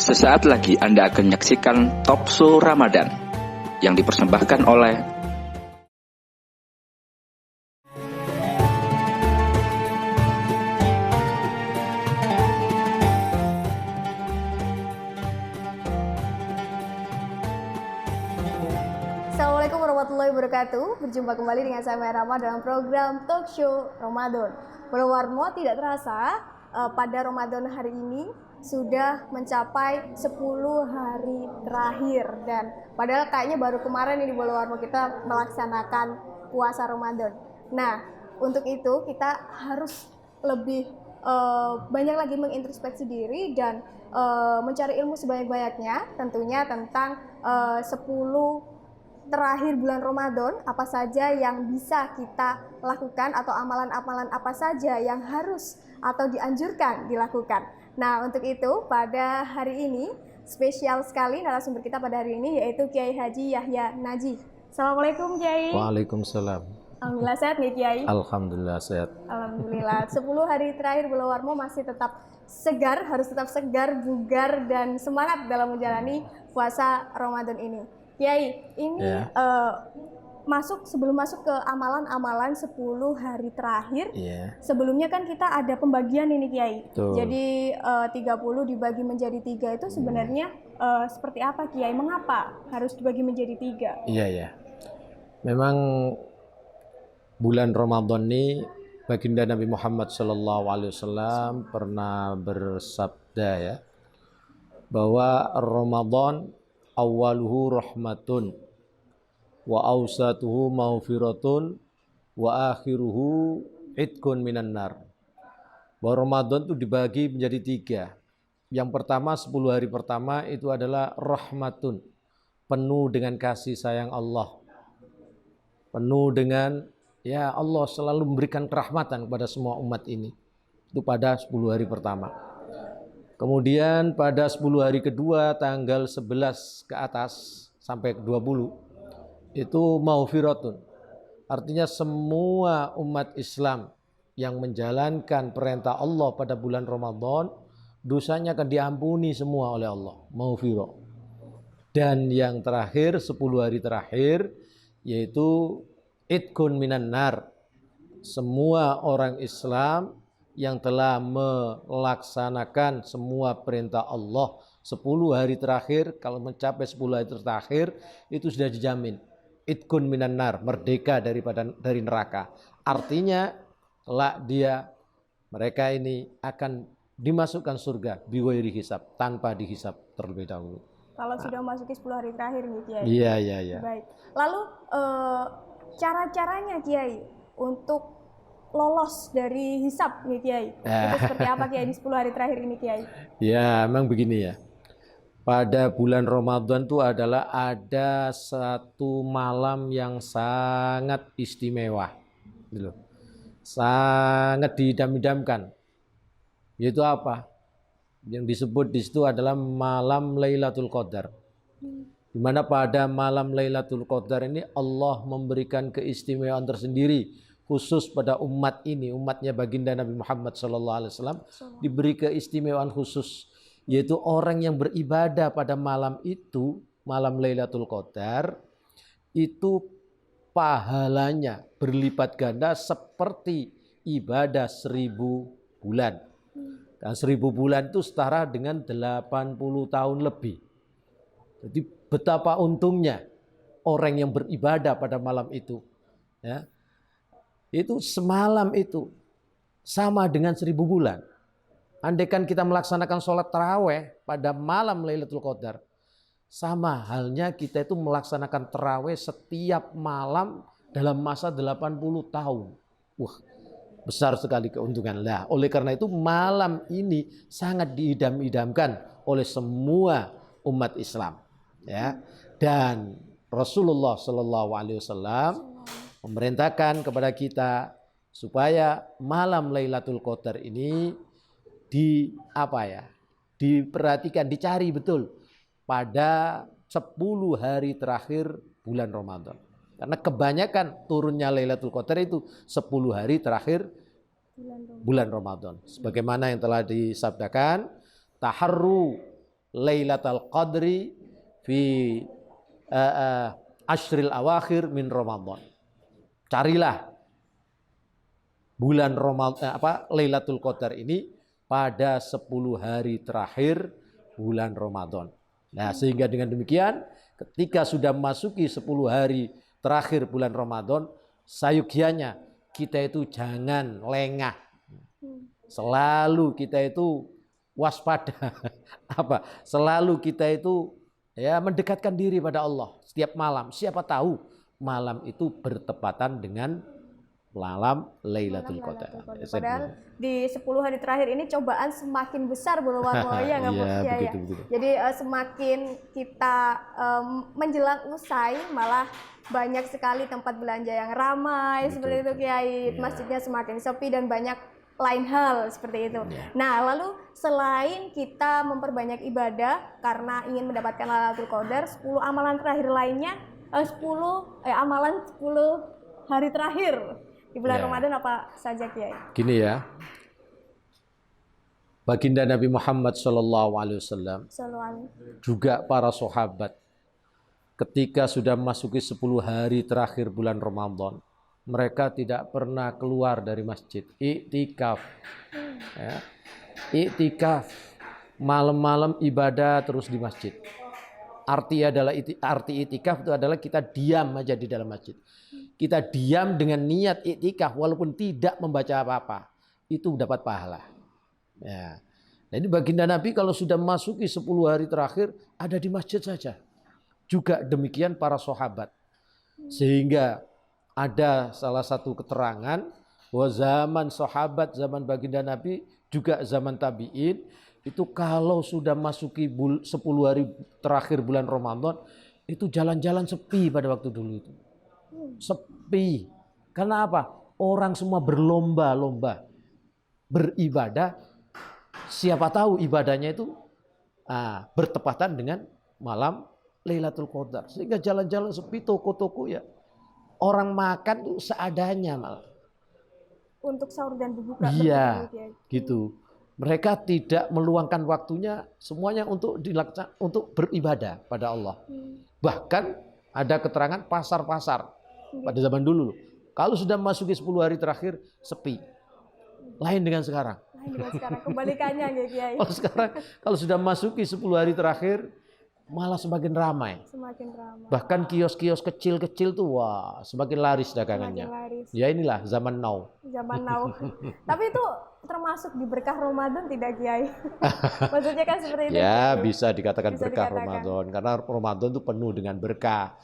Sesaat lagi Anda akan menyaksikan Talk Show Ramadan yang dipersembahkan oleh Assalamualaikum warahmatullahi wabarakatuh. Berjumpa kembali dengan saya Rama dalam program Talk Show Ramadan. Walau Warmo tidak terasa pada Ramadan hari ini sudah mencapai 10 hari terakhir, dan padahal kayaknya baru kemarin ini Walau Warmo kita melaksanakan puasa Ramadan. Nah, untuk itu kita harus lebih banyak lagi mengintrospeksi diri dan mencari ilmu sebanyak-banyaknya, tentunya tentang 10 terakhir bulan Ramadan, apa saja yang bisa kita lakukan atau amalan-amalan apa saja yang harus atau dianjurkan dilakukan. Nah, untuk itu pada hari ini spesial sekali narasumber kita pada hari ini yaitu Kiai Haji Yahya Najih. Assalamualaikum Kiai. Waalaikumsalam. Alhamdulillah sehat nih Kiai. Alhamdulillah sehat. Alhamdulillah. 10 hari terakhir bulan Warmo masih tetap segar, harus tetap segar, bugar dan semangat dalam menjalani puasa Ramadan ini. Kiai, ini sebelum masuk ke amalan-amalan 10 hari terakhir, sebelumnya kan kita ada pembagian ini Kiai. Betul. Jadi 30 dibagi menjadi 3 itu sebenarnya seperti apa Kiai? Mengapa harus dibagi menjadi 3? Iya. Memang bulan Ramadan ini baginda Nabi Muhammad SAW pernah bersabda ya, bahwa Ramadan awaluhu rahmatun wa awsatuhu maghfiratun wa akhiruhu itqun minan nar. Bahwa Ramadan itu dibagi menjadi 3. Yang pertama 10 hari pertama itu adalah rahmatun, penuh dengan kasih sayang Allah, penuh dengan ya Allah selalu memberikan kerahmatan kepada semua umat ini. Itu pada 10 hari pertama. Kemudian pada 10 hari kedua tanggal 11 ke atas sampai ke 20 itu maghfiratun. Artinya semua umat Islam yang menjalankan perintah Allah pada bulan Ramadan, dosanya akan diampuni semua oleh Allah. Maghfirah. Dan yang terakhir 10 hari terakhir yaitu itqun minan nar. Semua orang Islam yang telah melaksanakan semua perintah Allah 10 hari terakhir, kalau mencapai 10 hari terakhir itu sudah dijamin itqun minan nar, merdeka dari neraka. Artinya kelak mereka ini akan dimasukkan surga bighairi hisab, tanpa dihisab terlebih dahulu. Kalau sudah memasuki 10 hari terakhir nih Kiai. Iya. Baik. Lalu cara-caranya Kiai untuk lolos dari hisab nih Kiai. Itu seperti apa Kiai di 10 hari terakhir ini Kiai? Ya, memang begini ya. Pada bulan Ramadan itu adalah ada satu malam yang sangat istimewa. Gitu. Sangat diidam-idamkan. Yaitu apa? Yang disebut di situ adalah malam Lailatul Qadar. Di mana pada malam Lailatul Qadar ini Allah memberikan keistimewaan tersendiri khusus pada umat ini, umatnya baginda Nabi Muhammad SAW diberi keistimewaan khusus, yaitu orang yang beribadah pada malam itu, malam Lailatul Qadar, itu pahalanya berlipat ganda seperti ibadah 1000 bulan. Dan 1000 bulan itu setara dengan 80 tahun lebih. Jadi betapa untungnya orang yang beribadah pada malam itu. Ya. Itu semalam itu sama dengan 1000 bulan. Andaikan kita melaksanakan sholat taraweh pada malam Lailatul Qadar, sama halnya kita itu melaksanakan taraweh setiap malam dalam masa 80 tahun. Wah, besar sekali keuntungan. Nah, oleh karena itu malam ini sangat diidam-idamkan oleh semua umat Islam. Ya. Dan Rasulullah SAW memerintahkan kepada kita supaya malam Lailatul Qadar ini diperhatikan, dicari betul pada 10 hari terakhir bulan Ramadan. Karena kebanyakan turunnya Lailatul Qadar itu 10 hari terakhir bulan Ramadan. Sebagaimana yang telah disabdakan, taharru Lailatul Qadri fi ashril awakhir min Ramadan. Carilah bulan Ramadan Lailatul Qadar ini pada 10 hari terakhir bulan Ramadan. Nah, sehingga dengan demikian ketika sudah memasuki 10 hari terakhir bulan Ramadan, sayugianya kita itu jangan lengah. Selalu kita itu waspada. Selalu kita itu mendekatkan diri pada Allah setiap malam. Siapa tahu malam itu bertepatan dengan malam Lailatul Qadar. Padahal di 10 hari terakhir ini cobaan semakin besar Bro Warmo ya nggak begitu. Jadi semakin kita menjelang usai malah banyak sekali tempat belanja yang ramai seperti itu Kiai. Masjidnya semakin sepi dan banyak lain hal seperti itu. Nah, lalu selain kita memperbanyak ibadah karena ingin mendapatkan Lailatul Qadar, 10 amalan terakhir lainnya 10 hari terakhir di bulan Ramadan apa saja Kiai? Gini ya. Baginda Nabi Muhammad SAW juga para sahabat ketika sudah memasuki 10 hari terakhir bulan Ramadan, mereka tidak pernah keluar dari masjid. Iktikaf. Iktikaf. Malam-malam ibadah terus di masjid. Arti iktikaf itu adalah kita diam aja di dalam masjid. Kita diam dengan niat iktikaf walaupun tidak membaca apa-apa. Itu dapat pahala. Ya. Nah, ini baginda Nabi kalau sudah memasuki 10 hari terakhir ada di masjid saja. Juga demikian para sahabat. Sehingga ada salah satu keterangan bahwa zaman sahabat, zaman baginda Nabi, juga zaman tabi'in, itu kalau sudah masuki 10 hari terakhir bulan Ramadan, itu jalan-jalan sepi pada waktu dulu itu. Sepi. Karena apa? Orang semua berlomba-lomba beribadah. Siapa tahu ibadahnya itu bertepatan dengan malam Lailatul Qadar. Sehingga jalan-jalan sepi, toko-toko ya. Orang makan tuh seadanya malah. Untuk sahur dan berbuka. Iya, gitu. Mereka tidak meluangkan waktunya semuanya untuk beribadah pada Allah. Bahkan ada keterangan pasar-pasar pada zaman dulu. Kalau sudah memasuki 10 hari terakhir sepi. Lain dengan sekarang. Kebalikannya Kiai. Kalau sekarang kalau sudah memasuki 10 hari terakhir malah semakin ramai. Bahkan kios-kios kecil-kecil tuh wah, semakin laris dagangannya. Ya inilah zaman now. Tapi itu termasuk di berkah Ramadan tidak Kiai? Maksudnya kan seperti itu. Ya, bisa dikatakan berkah Ramadan karena Ramadan itu penuh dengan berkah.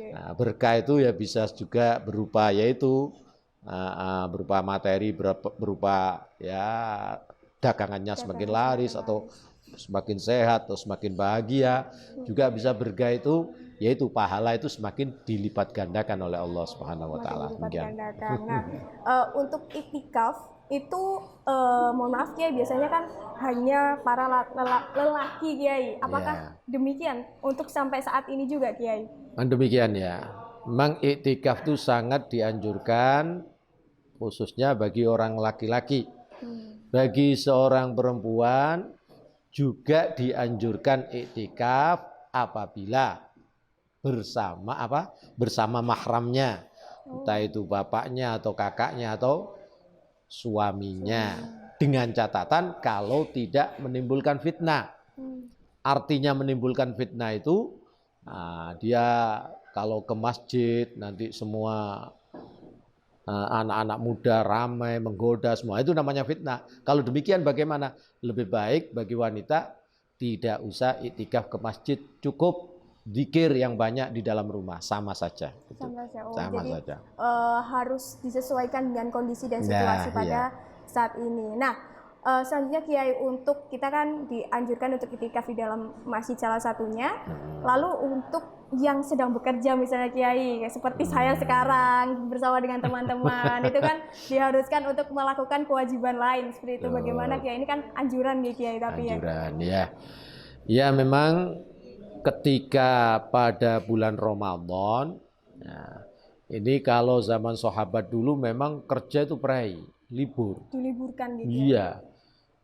Nah, berkah itu ya bisa juga berupa yaitu berupa materi, berupa ya dagangannya semakin laris atau semakin sehat atau semakin bahagia. Juga bisa berkah itu yaitu pahala itu semakin dilipat gandakan oleh Allah Subhanahu wa taala. Nah, untuk iktikaf itu mohon maaf Kiai, biasanya kan hanya para lelaki Kiai. Apakah demikian untuk sampai saat ini juga Kiai? Demikian ya. Memang iktikaf itu sangat dianjurkan khususnya bagi orang laki-laki. Bagi seorang perempuan juga dianjurkan iktikaf apabila bersama mahramnya, entah itu bapaknya atau kakaknya atau suaminya, dengan catatan kalau tidak menimbulkan fitnah. Artinya menimbulkan fitnah itu dia kalau ke masjid nanti semua anak-anak muda ramai menggoda semua, itu namanya fitnah. Kalau demikian bagaimana? Lebih baik bagi wanita tidak usah iktikaf ke masjid, cukup zikir yang banyak di dalam rumah, sama saja. Sama saja. Harus disesuaikan dengan kondisi dan situasi pada saat ini. Nah, selanjutnya Kiai, untuk kita kan dianjurkan untuk iktikaf di dalam masjid salah satunya. Lalu untuk yang sedang bekerja misalnya Kiai, seperti saya sekarang bersama dengan teman-teman, itu kan diharuskan untuk melakukan kewajiban lain seperti itu. Bagaimana Kiai? Ini kan anjuran nih Kiai, tapi anjuran ya. Ya memang ketika pada bulan Ramadan, nah, ini kalau zaman sahabat dulu memang kerja itu libur. Diliburkan gitu. Iya.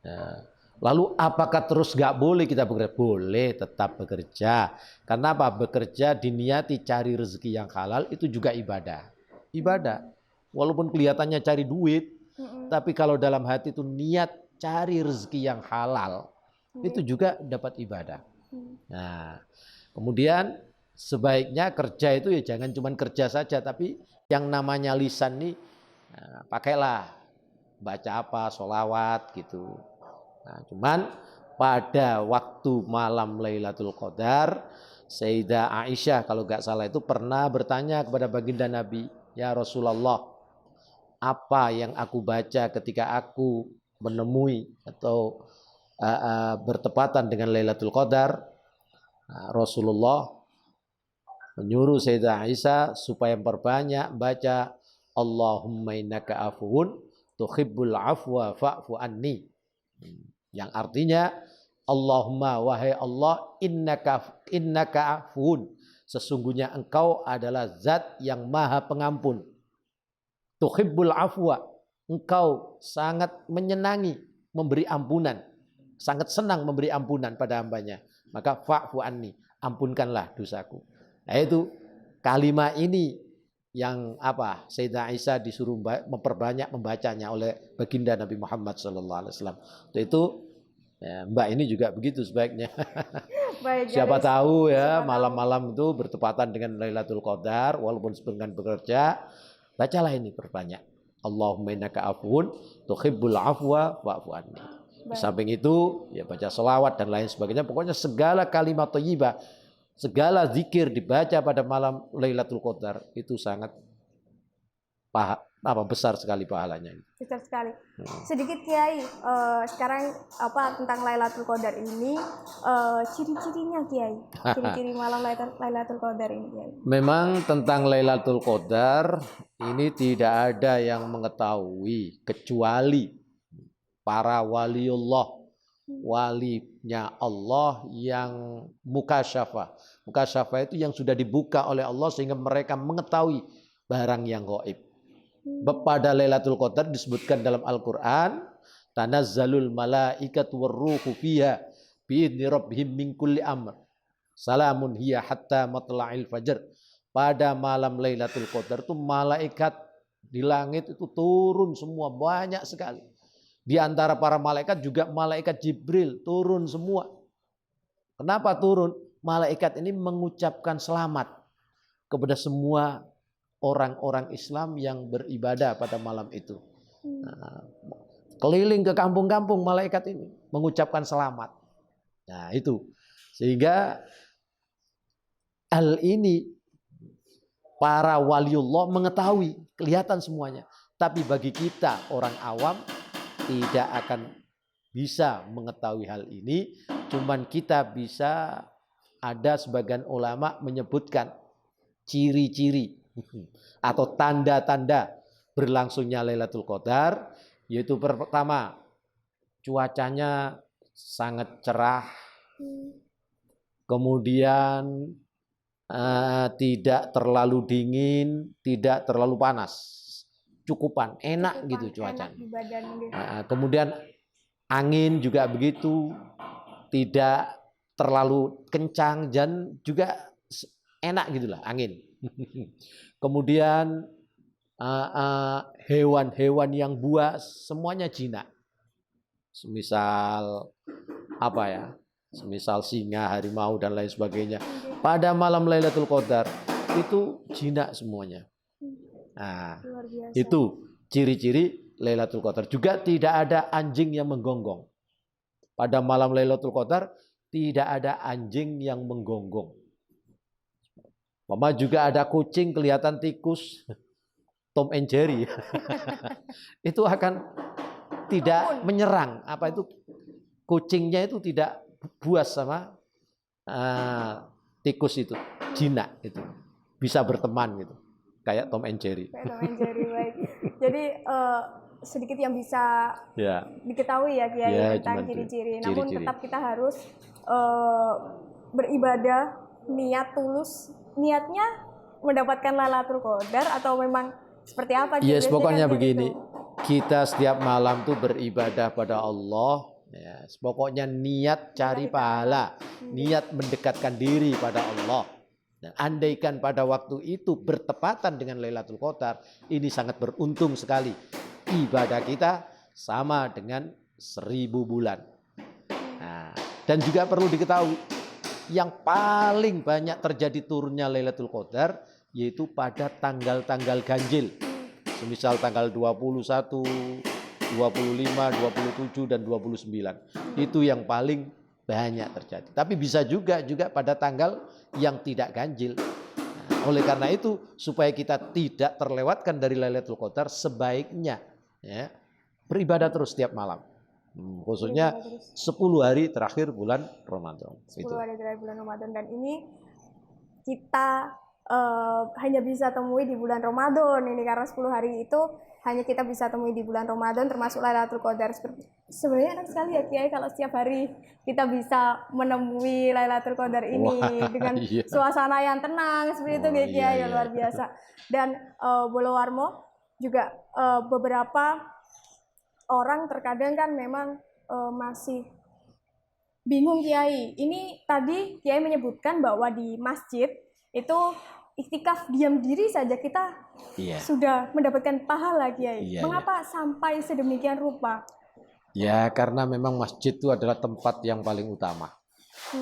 Nah, Lalu apakah terus nggak boleh kita bekerja? Boleh tetap bekerja. Karena apa? Bekerja diniati cari rezeki yang halal itu juga ibadah. Ibadah. Walaupun kelihatannya cari duit, tapi kalau dalam hati itu niat cari rezeki yang halal, itu juga dapat ibadah. Nah, kemudian sebaiknya kerja itu ya jangan cuma kerja saja, tapi yang namanya lisan nih pakailah baca apa, sholawat gitu. Nah, cuman pada waktu malam Lailatul Qadar, Sayyidah Aisyah kalau nggak salah itu pernah bertanya kepada baginda Nabi, ya Rasulullah, apa yang aku baca ketika aku menemui atau bertepatan dengan Lailatul Qadar? Rasulullah menyuruh Sayyidah Aisyah supaya memperbanyak baca Allahumma innaka afuwun tuhibbul afwa fa'fu anni. Yang artinya Allahumma wahai Allah innaka afuwun, sesungguhnya engkau adalah zat yang maha pengampun. Tuhibbul afwa, engkau sangat menyenangi memberi ampunan, sangat senang memberi ampunan pada hambanya. Maka fa'fu anni, ampunkanlah dosaku. Nah, itu kalimat ini yang apa? Sayyidah Aisyah disuruh memperbanyak membacanya oleh baginda Nabi Muhammad SAW. Itu ya, Mbak ini juga begitu sebaiknya. Baik, Siapa tahu ya malam-malam itu bertepatan dengan Lailatul Qadar, walaupun dengan bekerja, bacalah ini perbanyak. Allahumma innaka afuwun tuhibbul afwa fa'fu anni. Di samping itu ya baca selawat dan lain sebagainya. Pokoknya segala kalimat thayyibah, segala zikir dibaca pada malam Lailatul Qadar itu sangat besar sekali pahalanya. Besar sekali. Sedikit Kiai, sekarang tentang Lailatul Qadar ini, ciri-cirinya Kiai, ciri-ciri malam Lailatul Qadar ini Kiai. Memang tentang Lailatul Qadar ini tidak ada yang mengetahui kecuali para waliullah, walinya Allah yang mukasyafah. Mukasyafah itu yang sudah dibuka oleh Allah sehingga mereka mengetahui barang yang gaib. Pada Lailatul Qadar disebutkan dalam Al-Quran, tanazzalul malaikatu warruhu fiha biidzni rabbihim min kulli amr. Salamun hiya hatta matla'il fajr. Pada malam Lailatul Qadar itu malaikat di langit itu turun semua, banyak sekali. Di antara para malaikat juga malaikat Jibril turun semua. Kenapa turun? Malaikat ini mengucapkan selamat kepada semua orang-orang Islam yang beribadah pada malam itu. Nah, keliling ke kampung-kampung malaikat ini mengucapkan selamat. Nah itu. Sehingga hal ini para waliullah mengetahui, kelihatan semuanya. Tapi bagi kita orang awam tidak akan bisa mengetahui hal ini. Cuman kita bisa, ada sebagian ulama menyebutkan ciri-ciri atau tanda-tanda berlangsungnya Lailatul Qadar, yaitu pertama cuacanya sangat cerah, kemudian tidak terlalu dingin, tidak terlalu panas, cukupan, enak gitu cuacanya. Kemudian angin juga begitu, tidak terlalu kencang dan juga enak gitulah angin. Kemudian hewan-hewan yang buas semuanya jinak. Semisal apa ya? Semisal singa, harimau dan lain sebagainya. Pada malam Lailatul Qadar itu jinak semuanya. Nah, itu ciri-ciri Lailatul Qadar. Juga tidak ada anjing yang menggonggong. Pada malam Lailatul Qadar tidak ada anjing yang menggonggong. Mama juga ada kucing kelihatan tikus, Tom and Jerry. Itu akan tidak menyerang. Apa itu? Kucingnya itu tidak buas sama tikus itu, jinak itu. Bisa berteman gitu. Kayak Tom and Jerry. Kayak Tom and Jerry, baik. Jadi sedikit yang bisa diketahui ya Kiai tentang ciri-ciri. Namun tetap kita harus beribadah, niat tulus. Niatnya mendapatkan Lailatul Qadar atau memang seperti apa? Yes, pokoknya begini. Kita setiap malam tuh beribadah pada Allah. Ya. Nah, pokoknya niat cari pahala, niat mendekatkan diri pada Allah. Dan andaikan pada waktu itu bertepatan dengan Lailatul Qadar, ini sangat beruntung sekali. Ibadah kita sama dengan 1000 bulan. Nah, dan juga perlu diketahui, yang paling banyak terjadi turunnya Lailatul Qadar yaitu pada tanggal-tanggal ganjil. Semisal tanggal 21, 25, 27 dan 29. Itu yang paling banyak terjadi. Tapi bisa juga pada tanggal yang tidak ganjil. Nah, oleh karena itu supaya kita tidak terlewatkan dari Lailatul Qadar, sebaiknya ya beribadah terus setiap malam. Khususnya 10 hari terakhir bulan Ramadan. 10 hari terakhir bulan Ramadan, dan ini kita hanya bisa temui di bulan Ramadan ini, karena 10 hari itu hanya kita bisa temui di bulan Ramadan, termasuk Lailatul Qadar. Sebenarnya enak sekali ya Kiai kalau setiap hari kita bisa menemui Lailatul Qadar ini. Wah, dengan suasana yang tenang seperti itu Kiai, luar biasa. Dan Bolo Warmo juga beberapa orang terkadang kan memang masih bingung Kiai. Ini tadi Kiai menyebutkan bahwa di masjid itu iktikaf diam diri saja kita sudah mendapatkan pahala Kiai. Mengapa sampai sedemikian rupa? Ya karena memang masjid itu adalah tempat yang paling utama,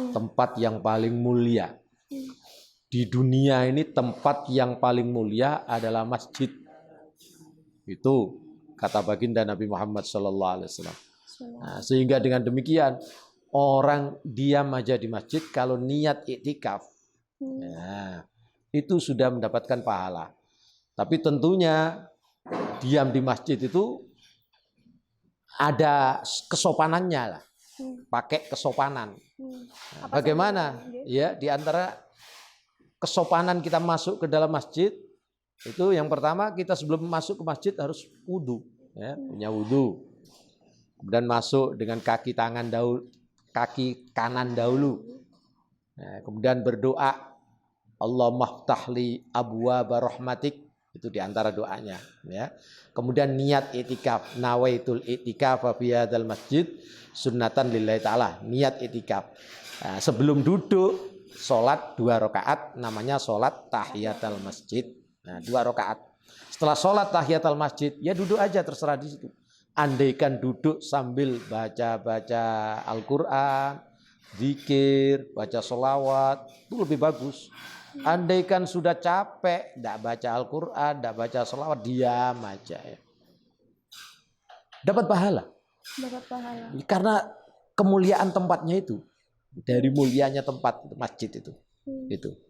tempat yang paling mulia. Di dunia ini tempat yang paling mulia adalah masjid. Itu kata baginda Nabi Muhammad SAW. Nah, sehingga dengan demikian orang diam aja di masjid kalau niat iktikaf, nah, itu sudah mendapatkan pahala. Tapi tentunya diam di masjid itu ada kesopanannya lah, pakai kesopanan. Nah, bagaimana? Ya, di antara kesopanan kita masuk ke dalam masjid itu yang pertama, kita sebelum masuk ke masjid harus wudu, ya, punya wudu. Kemudian masuk dengan kaki kanan dahulu. Nah, kemudian berdoa, Allahumma ftahli abwaaba rahmatik, itu diantara doanya. Ya. Kemudian niat itikaf, nawaitul itikaf fi hadzal masjid sunnatan lillahi ta'ala, niat itikaf. Nah, sebelum duduk, sholat 2 rakaat, namanya sholat tahiyatul masjid. Nah, 2 rakaat. Setelah sholat tahiyatul masjid, ya duduk aja terserah di situ. Andaikan duduk sambil baca-baca Al-Quran, zikir, baca sholawat, itu lebih bagus. Andaikan sudah capek, tidak baca Al-Quran, tidak baca sholawat, diam aja ya. Dapat pahala. Dapat pahala. Karena kemuliaan tempatnya itu, dari mulianya tempat masjid itu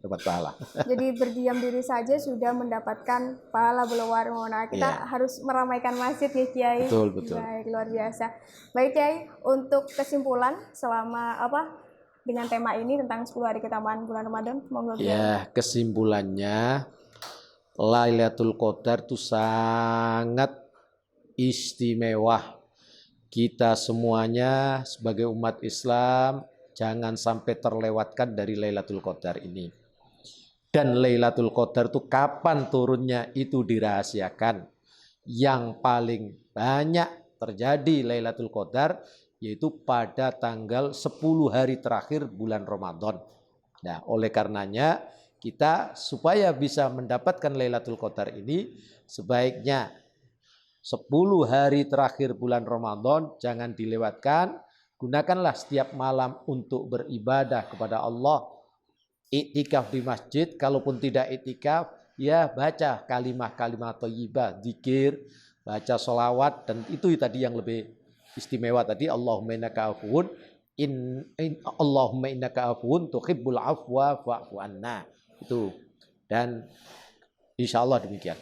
dapat pahala. Jadi berdiam diri saja sudah mendapatkan pahala Bolo Warmo. Nah, kita harus meramaikan masjid ya Kiai. Betul. Baik, luar biasa. Baik Kiai, untuk kesimpulan selama dengan tema ini tentang 10 hari keutamaan bulan Ramadan, monggo. Ya, kesimpulannya Lailatul Qadar itu sangat istimewa. Kita semuanya sebagai umat Islam jangan sampai terlewatkan dari Lailatul Qadar ini. Dan Lailatul Qadar itu kapan turunnya itu dirahasiakan. Yang paling banyak terjadi Lailatul Qadar yaitu pada tanggal 10 hari terakhir bulan Ramadan. Nah, oleh karenanya kita supaya bisa mendapatkan Lailatul Qadar ini sebaiknya 10 hari terakhir bulan Ramadan jangan dilewatkan. Gunakanlah setiap malam untuk beribadah kepada Allah. Iktikaf di masjid, kalaupun tidak iktikaf, ya baca kalimah-kalimah thayyibah, zikir, baca sholawat, dan itu tadi yang lebih istimewa tadi, Allahumma innaka afuwun Allahumma innaka afuwun tuhibbul afwa fa'fu anna. Itu. Dan insyaallah demikian.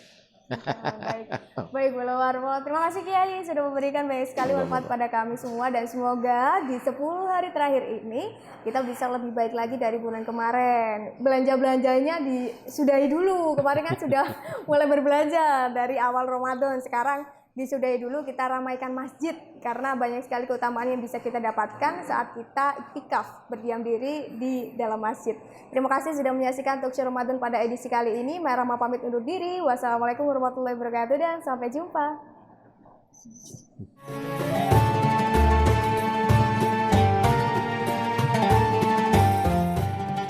Baik Bolo Warmo, terima kasih Kiai sudah memberikan banyak sekali manfaat pada kami semua, dan semoga di 10 hari terakhir ini kita bisa lebih baik lagi dari bulan kemarin. Belanja-belanjanya disudahi dulu. Kemarin kan sudah mulai berbelanja dari awal Ramadan, sekarang disudahi dulu, kita ramaikan masjid karena banyak sekali keutamaan yang bisa kita dapatkan saat kita iktikaf berdiam diri di dalam masjid. Terima kasih sudah menyaksikan Talkshow Ramadan pada edisi kali ini. Mai Rahma pamit undur diri. Wassalamualaikum warahmatullahi wabarakatuh dan sampai jumpa.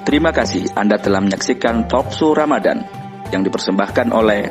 Terima kasih Anda telah menyaksikan Talk Show Ramadan yang dipersembahkan oleh